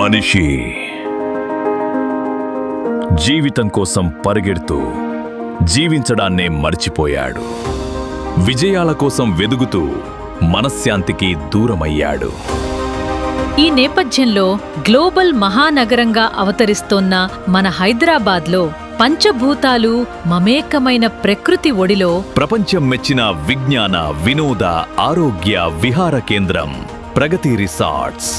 మనిషి జీవితం కోసం పరిగెడుతూ జీవించడాన్నే మర్చిపోయాడు. విజయాల కోసం వెదుగుతూ మనశ్శాంతికి దూరమయ్యాడు. ఈ నేపథ్యంలో గ్లోబల్ మహానగరంగా అవతరిస్తోన్న మన హైదరాబాద్లో పంచభూతాలు మమేకమైన ప్రకృతి ఒడిలో ప్రపంచం మెచ్చిన విజ్ఞాన, వినోద, ఆరోగ్య విహార కేంద్రం ప్రగతి రిసార్ట్స్.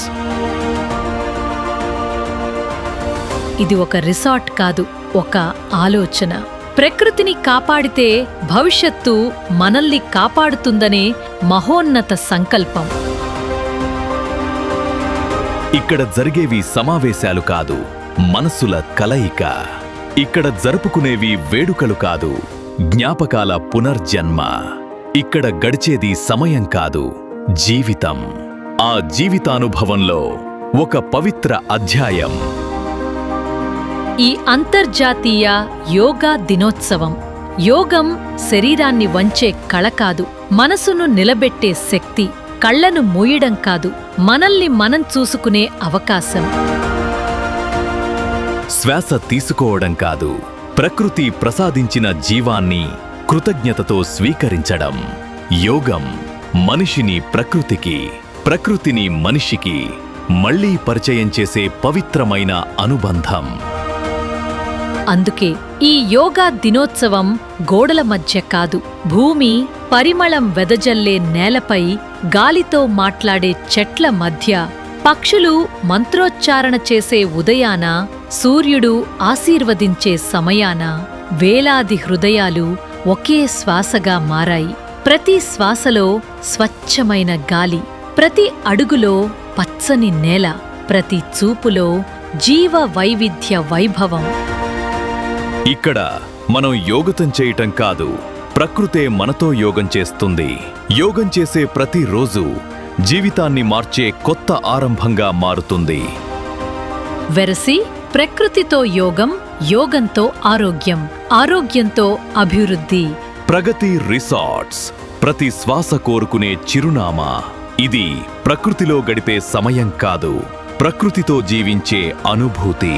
ఇది ఒక రిసార్ట్ కాదు, ఒక ఆలోచన. ప్రకృతిని కాపాడితే భవిష్యత్తు మనల్ని కాపాడుతుందనే మహోన్నత సంకల్పం. ఇక్కడ జరిగేవి సమావేశాలు కాదు, మనసుల కలయిక. ఇక్కడ జరుపుకునేవి వేడుకలు కాదు, జ్ఞాపకాల పునర్జన్మ. ఇక్కడ గడిచేది సమయం కాదు, జీవితం. ఆ జీవితానుభవంలో ఒక పవిత్ర అధ్యాయం. ఈ అంతర్జాతీయ యోగా దినోత్సవం. యోగం శరీరాన్ని వంచే కళ కాదు, మనసును నిలబెట్టే శక్తి. కళ్లను మూయడం కాదు, మనల్ని మనం చూసుకునే అవకాశం. శ్వాస తీసుకోవడం కాదు, ప్రకృతి ప్రసాదించిన జీవాన్ని కృతజ్ఞతతో స్వీకరించడం. యోగం మనిషిని ప్రకృతికి, ప్రకృతిని మనిషికి మళ్లీ పరిచయం చేసే పవిత్రమైన అనుబంధం. అందుకే ఈ యోగా దినోత్సవం గోడల మధ్య కాదు, భూమి పరిమళం వెదజల్లే నేలపై, గాలితో మాట్లాడే చెట్ల మధ్య, పక్షులు మంత్రోచ్చారణ చేసే ఉదయాన, సూర్యుడు ఆశీర్వదించే సమయాన వేలాది హృదయాలు ఒకే శ్వాసగా మారాయి. ప్రతి శ్వాసలో స్వచ్ఛమైన గాలి, ప్రతి అడుగులో పచ్చని నేల, ప్రతి చూపులో జీవ వైవిధ్య వైభవం. ఇక్కడ మనం యోగతం చేయటం కాదు, ప్రకృతే మనతో యోగం చేస్తుంది. యోగం చేసే ప్రతి రోజు జీవితాన్ని మార్చే కొత్త ఆరంభంగా మారుతుంది. వెరసి ప్రకృతితో యోగం, యోగంతో ఆరోగ్యం, ఆరోగ్యంతో అభివృద్ధి. ప్రగతి రిసార్ట్స్, ప్రతి శ్వాస కోరుకునే చిరునామా. ఇది ప్రకృతిలో గడిపే సమయం కాదు, ప్రకృతితో జీవించే అనుభూతి.